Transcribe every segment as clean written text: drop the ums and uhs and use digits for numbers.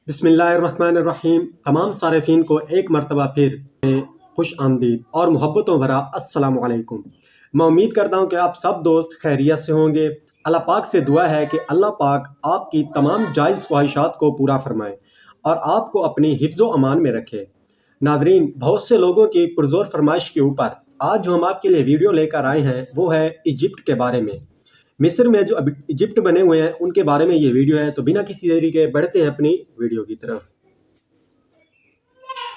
बिस्मिल्लाहिर्रहमानिर्रहीम। तमाम सारिफीन को एक मरतबा फिर खुश आमदीद और मोहब्बतों भरा अस्सलामु अलैकुम। मैं उम्मीद करता हूँ कि आप सब दोस्त खैरियत से होंगे। अल्लाह पाक से दुआ है कि अल्लाह पाक आपकी तमाम जायज़ ख्वाहिशात को पूरा फरमाए और आपको अपनी हिफ्ज़ो अमान में रखे। नाजरीन, बहुत से लोगों की पुरज़ोर फरमाइश के ऊपर आज जो हम आपके लिए वीडियो लेकर आए हैं वो है इजिप्ट के बारे में। मिस्र में जो अभी इजिप्ट बने हुए हैं उनके बारे में ये वीडियो है, तो बिना किसी देरी के बढ़ते हैं अपनी वीडियो की तरफ।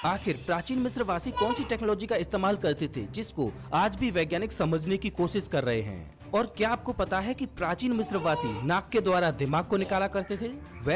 आखिर प्राचीन मिस्र वासी कौन सी टेक्नोलॉजी का इस्तेमाल करते थे जिसको आज भी वैज्ञानिक समझने की कोशिश कर रहे हैं? और क्या आपको पता है कि प्राचीन मिस्र वासी नाक के द्वारा दिमाग को निकाला करते थे?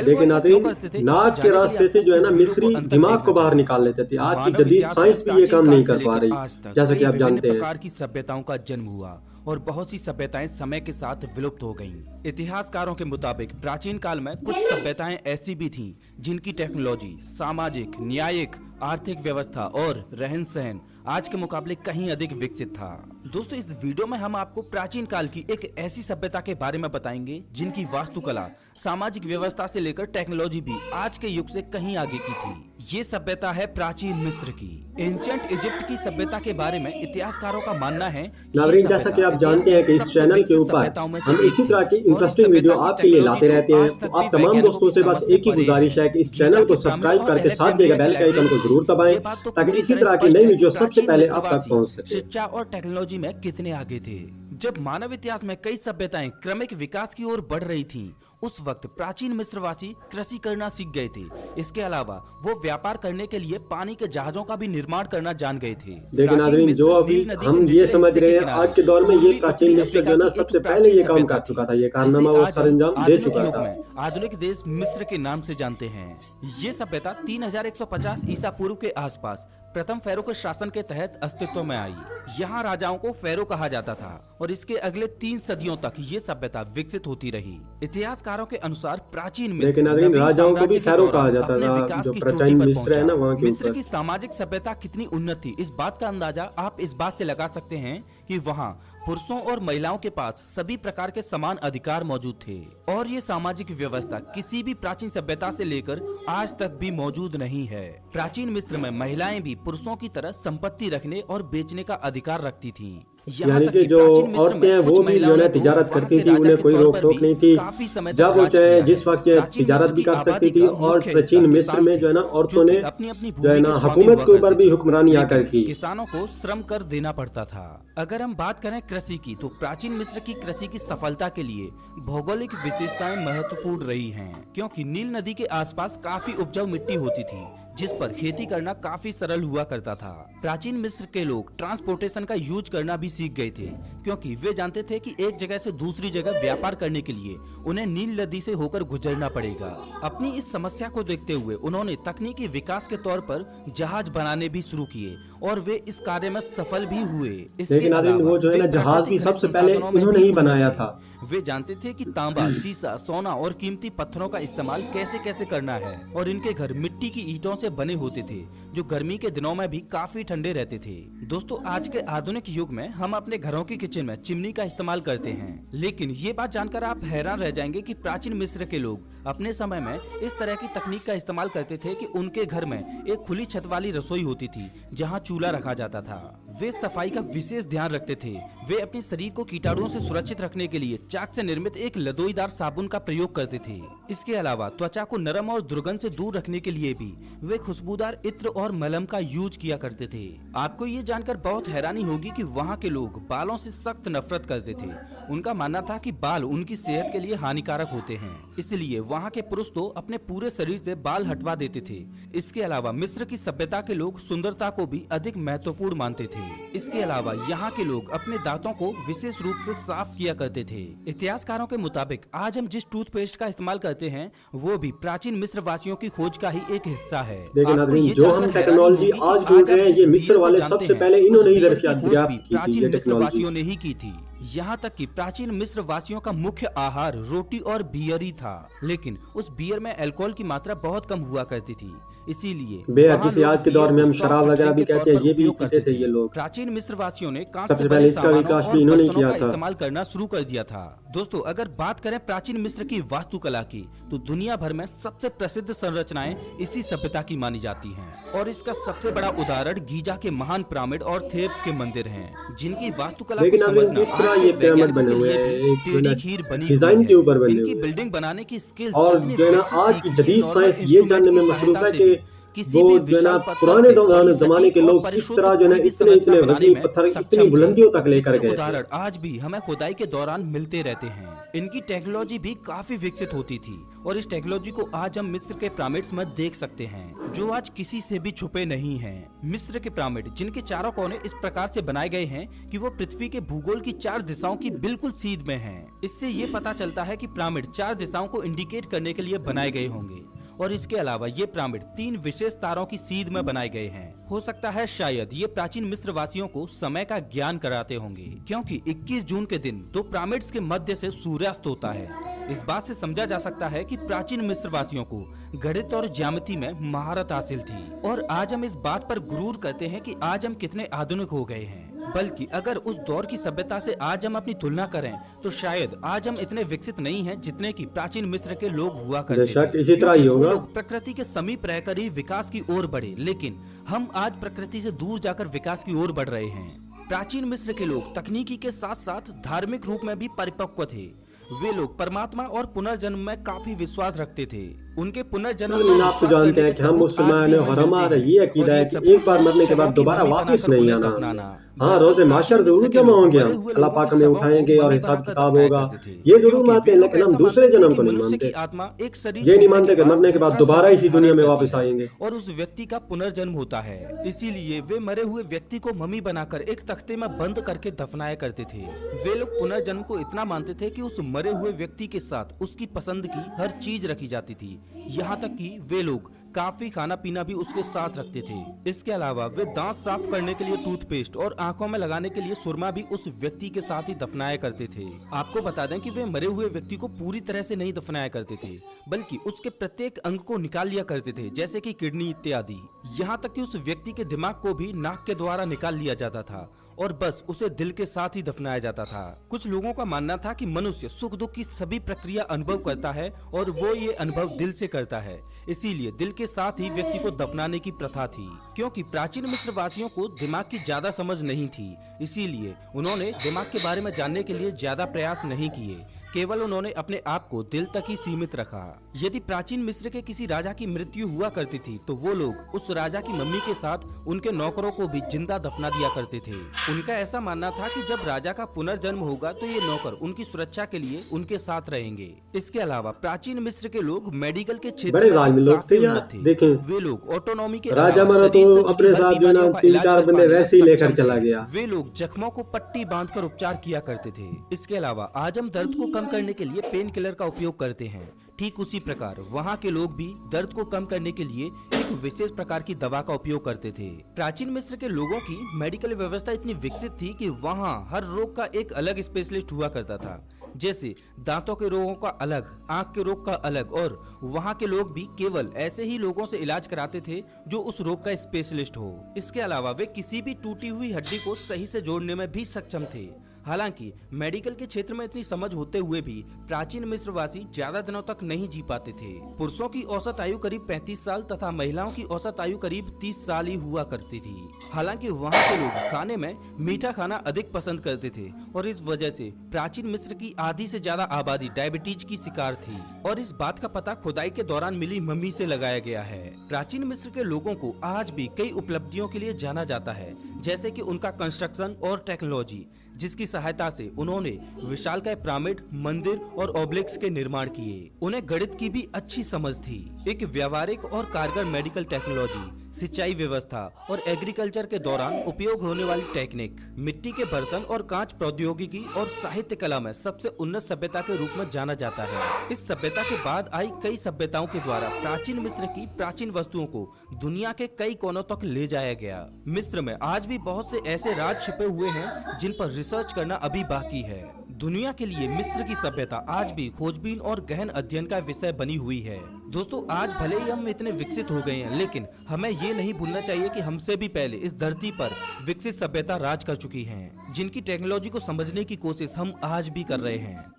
लेकिन नाज़रीन, नाक के रास्ते से जो है ना मिस्री दिमाग को बाहर निकाल लेते थे। आज की जदीद साइंस भी ये काम नहीं कर पा रही, जैसा कि आप जानते हैं। प्रकार की सभ्यताओं का जन्म हुआ और बहुत सी सभ्यताएं समय के साथ विलुप्त हो गईं। इतिहासकारों के मुताबिक प्राचीन काल में कुछ सभ्यताएं ऐसी भी थीं जिनकी टेक्नोलॉजी, सामाजिक, न्यायिक, आर्थिक व्यवस्था और रहन सहन आज के मुकाबले कहीं अधिक विकसित था। दोस्तों, इस वीडियो में हम आपको प्राचीन काल की एक ऐसी सभ्यता के बारे में बताएंगे जिनकी वास्तुकला, सामाजिक व्यवस्था से लेकर टेक्नोलॉजी भी आज के युग से कहीं आगे की थी। ये सभ्यता है प्राचीन मिस्र की। एंशिएंट इजिप्ट की सभ्यता के बारे में इतिहासकारों का मानना है। नाज़रीन, जैसा कि आप जानते हैं कि इस चैनल के ऊपर हम इसी तरह की इंटरेस्टिंग वीडियो आपके लिए लाते रहते हैं, तो आप तमाम दोस्तों से बस एक ही गुजारिश है कि इस चैनल को सब्सक्राइब करके साथ दिए गए बेल के आइकन को जरूर दबाएं ताकि इसी तरह की नई वीडियो सबसे पहले आप तक पहुंच सके। शिक्षा और टेक्नोलॉजी में कितने आगे थे? जब मानव इतिहास में कई सभ्यताएं क्रमिक विकास की ओर बढ़ रही थीं, उस वक्त प्राचीन मिस्रवासी कृषि करना सीख गए थे। इसके अलावा वो व्यापार करने के लिए पानी के जहाजों का भी निर्माण करना जान गए थे। लेकिन नाज़रीन, जो अभी हम ये समझ रहे हैं आज के दौर में, ये प्राचीन मिस्र जो ना सबसे पहले ये काम कर चुका था, ये कारनामा वो सरंजाम दे चुका था। आधुनिक देश मिस्र के नाम से जानते हैं। ये सभ्यता 3150 ईसा पूर्व के आसपास प्रथम फेरो के शासन के तहत अस्तित्व में आई। यहाँ राजाओं को फेरो कहा जाता था और इसके अगले 3 सदियों तक ये सभ्यता विकसित होती रही। इतिहासकारों के अनुसार प्राचीन मिस्र, लेकिन राजाओं को भी फेरो कहा जाता था। जो प्राचीन मिस्र है ना, वहाँ के मिस्र की सामाजिक सभ्यता कितनी उन्नत थी, इस बात का अंदाजा आप इस बात से लगा सकते हैं कि वहाँ पुरुषों और महिलाओं के पास सभी प्रकार के समान अधिकार मौजूद थे और ये सामाजिक व्यवस्था किसी भी प्राचीन सभ्यता से लेकर आज तक भी मौजूद नहीं है। प्राचीन मिस्र में महिलाएं भी पुरुषों की तरह संपत्ति रखने और बेचने का अधिकार रखती थीं। यानी कि जो औरतें हैं वो भी जो है तिजारत करती थी, उन्हें कोई रोक टोक नहीं थी। जब वो चाहे जिस वक्त तिजारत भी कर सकती थी। और प्राचीन मिस्र में जो है ना औरतों ने जो है ना हुकूमत के ऊपर भी हुक्मरानी आकर की। किसानों को श्रम कर देना पड़ता था। अगर हम बात करें कृषि की, तो प्राचीन मिस्र की कृषि की सफलता के लिए भौगोलिक विशेषताएं महत्वपूर्ण रही हैं, क्योंकि नील नदी के आसपास काफी उपजाऊ मिट्टी होती थी जिस पर खेती करना काफी सरल हुआ करता था। प्राचीन मिस्र के लोग ट्रांसपोर्टेशन का यूज करना भी सीख गए थे, क्योंकि वे जानते थे कि एक जगह से दूसरी जगह व्यापार करने के लिए उन्हें नील नदी से होकर गुजरना पड़ेगा। अपनी इस समस्या को देखते हुए उन्होंने तकनीकी विकास के तौर पर जहाज बनाने भी शुरू किए और वे इस कार्य में सफल भी हुए। लेकिन वो जो है ना जहाज भी सबसे पहले इन्होंने ही बनाया था। वे जानते थे कि तांबा, सीसा, सोना और कीमती पत्थरों का इस्तेमाल कैसे कैसे करना है और इनके घर मिट्टी की ईंटों से बने होते थे जो गर्मी के दिनों में भी काफी ठंडे रहते थे। दोस्तों, आज के आधुनिक युग में हम अपने घरों की किचन में चिमनी का इस्तेमाल करते हैं, लेकिन ये बात जानकर आप हैरान रह जाएंगे कि प्राचीन मिस्र के लोग अपने समय में इस तरह की तकनीक का इस्तेमाल करते थे कि उनके घर में एक खुली छत वाली रसोई होती थी जहाँ चूल्हा रखा जाता था। वे सफाई का विशेष ध्यान रखते थे। वे अपने शरीर को कीटाणुओं से सुरक्षित रखने के लिए चाक से निर्मित एक लदोईदार साबुन का प्रयोग करते थे। इसके अलावा त्वचा को नरम और दुर्गंध से दूर रखने के लिए भी वे खुशबूदार इत्र और मलहम का यूज किया करते थे। आपको ये जानकर बहुत हैरानी होगी कि वहाँ के लोग बालों से सख्त नफरत करते थे। उनका मानना था कि बाल उनकी सेहत के लिए हानिकारक होते हैं, इसलिए वहाँ के पुरुष तो अपने पूरे शरीर से बाल हटवा देते थे। इसके अलावा मिस्र की सभ्यता के लोग सुंदरता को भी अधिक महत्वपूर्ण मानते थे। इसके अलावा यहाँ के लोग अपने दांतों को विशेष रूप से साफ किया करते थे। इतिहासकारों के मुताबिक आज हम जिस टूथपेस्ट का इस्तेमाल करते हैं वो भी प्राचीन मिस्र वासियों की खोज का ही एक हिस्सा है। लेकिन जो हम टेक्नोलॉजी आज ढूंढ रहे हैं, ये मिस्र वाले सबसे पहले इन्होंने ही दरियाफ्त की थी। प्राचीन मिस्र वासियों ने ही की थी। यहाँ तक कि प्राचीन मिस्र वासियों का मुख्य आहार रोटी और बियर ही था, लेकिन उस बियर में अल्कोहल की मात्रा बहुत कम हुआ करती थी, इसीलिए बेहद, जिसे आज के दौर में हम शराब वगैरह भी कहते हैं, ये भी पीते थे ये लोग। प्राचीन मिस्र वासियों ने कांच सबसे से पहले बने इसका सामानों विकास और भी इन्होंने बर्तनों किया का था। इस्तेमाल करना शुरू कर दिया था। दोस्तों, अगर बात करें प्राचीन मिस्र की वास्तुकला की, तो दुनिया भर में सबसे प्रसिद्ध संरचनाएं इसी सभ्यता की मानी जाती हैं, और इसका सबसे बड़ा उदाहरण गीजा के महान पिरामिड और थेब्स के मंदिर हैं, जिनकी वास्तुकला लेकिन को अब समझना किस तरह आज के ये पिरामिड वैज्ञानिकों बने के हुए लिए हैं, भी एक टेढ़ी मिनट खीर बनी डिजाइन हुई के है। ऊपर बने इनकी हुए हैं। बिल्डिंग बनाने की स्किल्स और इतनी जो है ना विकसित आज थी की कि जदीद नॉर्मल साइंस ये इंस्ट्रूमेंट जानने में की मसरूफ सहायता है से कि भी किसी वो भी जो है ना विशाल पत्थर पुराने से बड़ी जमाने के सटीक और लोग किस परिशुद्ध तरह जो है ना कोई भी इतने संरचना इतने बनाने वजीन में पत्थर सक्षम इतनी थे, बुलंदियों तक लेकर जिसके गए थे। उदाहरण आज भी हमें खुदाई के दौरान मिलते रहते हैं। इनकी टेक्नोलॉजी भी काफी विकसित होती थी, और इस टेक्नोलॉजी को आज हम मिस्र के पिरामिड्स में देख सकते हैं, जो आज किसी से भी छुपे नहीं हैं। मिस्र के पिरामिड, जिनके चारों कोने इस प्रकार से बनाए गए हैं कि वो पृथ्वी के भूगोल की 4 दिशाओं की बिल्कुल सीध में हैं। इससे ये पता चलता है कि पिरामिड 4 दिशाओं को इंडिकेट करने के लिए बनाए गए होंगे, और इसके अलावा ये पिरामिड 3 विशेष तारों की सीध में बनाए गए हैं। हो सकता है शायद ये प्राचीन मिस्र वासियों को समय का ज्ञान कराते होंगे, क्योंकि 21 जून के दिन 2 पिरामिड्स के मध्य से सूर्यास्त होता है। इस बात से समझा जा सकता है कि प्राचीन मिस्र वासियों को गणित और ज्यामिति में महारत हासिल थी, और आज हम इस बात पर गुरूर करते हैं कि आज हम कितने आधुनिक हो गए हैं। बल्कि अगर उस दौर की सभ्यता से आज हम अपनी तुलना करें, तो शायद आज हम इतने विकसित नहीं हैं जितने कि प्राचीन मिस्र के लोग हुआ करते थे। बेशक इसी तरह ही क्योंकि वो होगा। लोग प्रकृति के समीप रहकर ही विकास की ओर बढ़े, लेकिन हम आज प्रकृति से दूर जाकर विकास की ओर बढ़ रहे हैं। प्राचीन मिस्र के लोग तकनीकी के साथ साथ धार्मिक रूप में भी परिपक्व थे। वे लोग परमात्मा और पुनर्जन्म में काफी विश्वास रखते थे। उनके पुनर्जन्म लेकिन आप तो जानते हैं कि हम मुसलमान हैं और हमारा ये अकीदा है कि एक बार मरने के बाद दोबारा वापस नहीं आना। हाँ, रोज़े माशर जरूर जमा होंगे, हम अल्लाह पाक हमें उठाएंगे और हिसाब किताब होगा, ये जरूर मानते हैं, लेकिन हम दूसरे जन्म को नहीं मानते। ये नहीं मानते कि मरने के बाद दोबारा इसी दुनिया में वापस आएंगे और उस व्यक्ति का पुनर्जन्म होता है। इसीलिए वे मरे हुए व्यक्ति को मम्मी बनाकर एक तख्ते में बंद करके दफनाया करते थे। वे लोग पुनर्जन्म को इतना मानते थे कि उस मरे हुए व्यक्ति के साथ उसकी पसंद की हर चीज रखी जाती थी, यहाँ तक कि वे लोग काफी खाना पीना भी उसके साथ रखते थे। इसके अलावा वे दांत साफ करने के लिए टूथपेस्ट और आंखों में लगाने के लिए सुरमा भी उस व्यक्ति के साथ ही दफनाया करते थे। आपको बता दें कि वे मरे हुए व्यक्ति को पूरी तरह से नहीं दफनाया करते थे, बल्कि उसके प्रत्येक अंग को निकाल लिया करते थे, जैसे कि किडनी इत्यादि। यहाँ तक कि उस व्यक्ति के दिमाग को भी नाक के द्वारा निकाल लिया जाता था और बस उसे दिल के साथ ही दफनाया जाता था। कुछ लोगों का मानना था कि मनुष्य सुख दुख की सभी प्रक्रिया अनुभव करता है और वो ये अनुभव दिल से करता है, इसीलिए दिल के साथ ही व्यक्ति को दफनाने की प्रथा थी। क्योंकि प्राचीन मिस्र वासियों को दिमाग की ज्यादा समझ नहीं थी, इसीलिए उन्होंने दिमाग के बारे में जानने के लिए ज्यादा प्रयास नहीं किए, केवल उन्होंने अपने आप को दिल तक ही सीमित रखा। यदि प्राचीन मिस्र के किसी राजा की मृत्यु हुआ करती थी, तो वो लोग उस राजा की मम्मी के साथ उनके नौकरों को भी जिंदा दफना दिया करते थे। उनका ऐसा मानना था कि जब राजा का पुनर्जन्म होगा तो ये नौकर उनकी सुरक्षा के लिए उनके साथ रहेंगे। इसके अलावा प्राचीन मिस्र के लोग मेडिकल के क्षेत्र बड़े में जालिम लोग काफी थे यार। उन्नत थे। देखें, वे लोग ऑटोनॉमी के राजा अलावा मरा शरीर तो से जुड़ी अपने हर साथ जो है ना बीमारियों का 3-4 इलाज बंदे करवाने में वैसे ही लेकर सक्षम चला थे। गया। वे लोग जख्मों को पट्टी बांधकर उपचार किया करते थे। इसके अलावा आज हम दर्द को कम करने के लिए पेन किलर का उपयोग करते हैं, ठीक उसी प्रकार वहाँ के लोग भी दर्द को कम करने के लिए एक विशेष प्रकार की दवा का उपयोग करते थे। प्राचीन मिस्र के लोगों की मेडिकल व्यवस्था इतनी विकसित थी कि वहाँ हर रोग का एक अलग स्पेशलिस्ट हुआ करता था, जैसे दांतों के रोगों का अलग, आंख के रोग का अलग, और वहाँ के लोग भी केवल ऐसे ही लोगों से इलाज कराते थे जो उस रोग का स्पेशलिस्ट हो। इसके अलावा वे किसी भी टूटी हुई हड्डी को सही से जोड़ने में भी सक्षम थे। हालांकि मेडिकल के क्षेत्र में इतनी समझ होते हुए भी प्राचीन मिस्रवासी ज्यादा दिनों तक नहीं जी पाते थे। पुरुषों की औसत आयु करीब 35 साल तथा महिलाओं की औसत आयु करीब 30 साल ही हुआ करती थी। हालांकि वहाँ के लोग खाने में मीठा खाना अधिक पसंद करते थे और इस वजह से प्राचीन मिस्र की आधी से ज्यादा आबादी डायबिटीज की शिकार थी, और इस बात का पता खुदाई के दौरान मिली मम्मी से लगाया गया है। प्राचीन मिस्र के लोगों को आज भी कई उपलब्धियों के लिए जाना जाता है, जैसे कि उनका कंस्ट्रक्शन और टेक्नोलॉजी, जिसकी सहायता से उन्होंने विशालकाय पिरामिड, मंदिर और ऑब्लिक्स के निर्माण किए। उन्हें गणित की भी अच्छी समझ थी, एक व्यावहारिक और कारगर मेडिकल टेक्नोलॉजी, सिंचाई व्यवस्था और एग्रीकल्चर के दौरान उपयोग होने वाली टेक्निक, मिट्टी के बर्तन और कांच प्रौद्योगिकी और साहित्य कला में सबसे उन्नत सभ्यता के रूप में जाना जाता है। इस सभ्यता के बाद आई कई सभ्यताओं के द्वारा प्राचीन मिस्र की प्राचीन वस्तुओं को दुनिया के कई कोनों तक ले जाया गया। मिस्र में आज भी बहुत से ऐसे राज छिपे हुए हैं जिन पर रिसर्च करना अभी बाकी है। दुनिया के लिए मिस्र की सभ्यता आज भी खोजबीन और गहन अध्ययन का विषय बनी हुई है। दोस्तों, आज भले ही हम इतने विकसित हो गए हैं, लेकिन हमें ये नहीं भूलना चाहिए कि हमसे भी पहले इस धरती पर विकसित सभ्यता राज कर चुकी है, जिनकी टेक्नोलॉजी को समझने की कोशिश हम आज भी कर रहे हैं।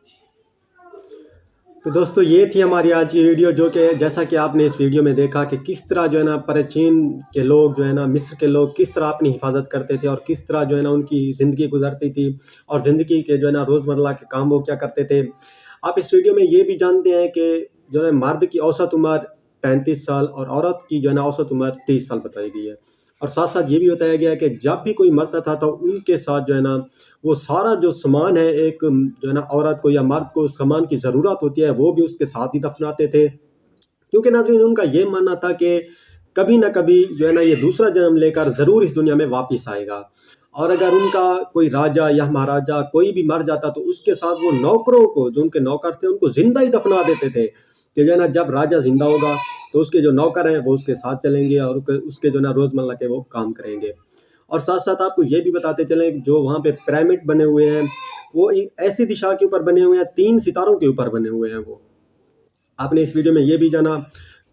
तो दोस्तों, ये थी हमारी आज की वीडियो, जो कि जैसा कि आपने इस वीडियो में देखा कि किस तरह जो है ना प्राचीन के लोग जो है ना, मिस्र के लोग किस तरह अपनी हिफाजत करते थे और किस तरह जो है ना उनकी ज़िंदगी गुजरती थी और ज़िंदगी के जो है ना रोज़मर्रा के काम वो क्या करते थे। आप इस वीडियो में ये भी जानते हैं कि जो है मर्द की औसत उम्र 35 साल और औरत की जो है ना औसत उम्र 30 साल बताई गई है। और साथ साथ ये भी बताया गया है कि जब भी कोई मरता था तो उनके साथ जो है ना वो सारा जो सामान है, एक जो है ना औरत को या मर्द को उस सामान की ज़रूरत होती है वो भी उसके साथ ही दफनाते थे, क्योंकि नाज़रीन उनका ये मानना था कि कभी ना कभी जो है ना ये दूसरा जन्म लेकर ज़रूर इस दुनिया में वापस आएगा। और अगर उनका कोई राजा या महाराजा कोई भी मर जाता तो उसके साथ वो नौकरों को, जो उनके नौकर थे, उनको जिंदा ही दफना देते थे कि जो है ना जब राजा जिंदा होगा तो उसके जो नौकर हैं वो उसके साथ चलेंगे और उसके जो ना रोज़मर्रा के वो काम करेंगे। और साथ साथ आपको ये भी बताते चलें, जो वहाँ पे पिरामिड बने हुए हैं वो एक ऐसी दिशा के ऊपर बने हुए हैं, 3 सितारों के ऊपर बने हुए हैं। वो आपने इस वीडियो में ये भी जाना।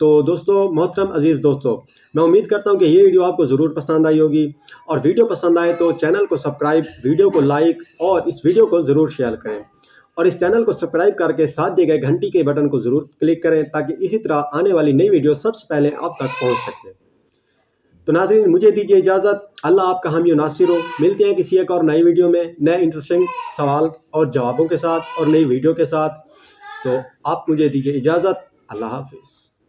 तो दोस्तों, मोहतरम अजीज़ दोस्तों, मैं उम्मीद करता हूँ कि ये वीडियो आपको ज़रूर पसंद आई होगी, और वीडियो पसंद आए तो चैनल को सब्सक्राइब, वीडियो को लाइक और इस वीडियो को ज़रूर शेयर करें। और इस चैनल को सब्सक्राइब करके साथ दिए गए घंटी के बटन को ज़रूर क्लिक करें, ताकि इसी तरह आने वाली नई वीडियो सबसे पहले आप तक पहुँच सके। तो नाज़रीन, मुझे दीजिए इजाज़त। अल्लाह आपका हामी नासिर हो। मिलते हैं किसी एक और नई वीडियो में नए इंटरेस्टिंग सवाल और जवाबों के साथ और नई वीडियो के साथ। तो आप मुझे दीजिए इजाज़त। अल्लाह हाफिज़।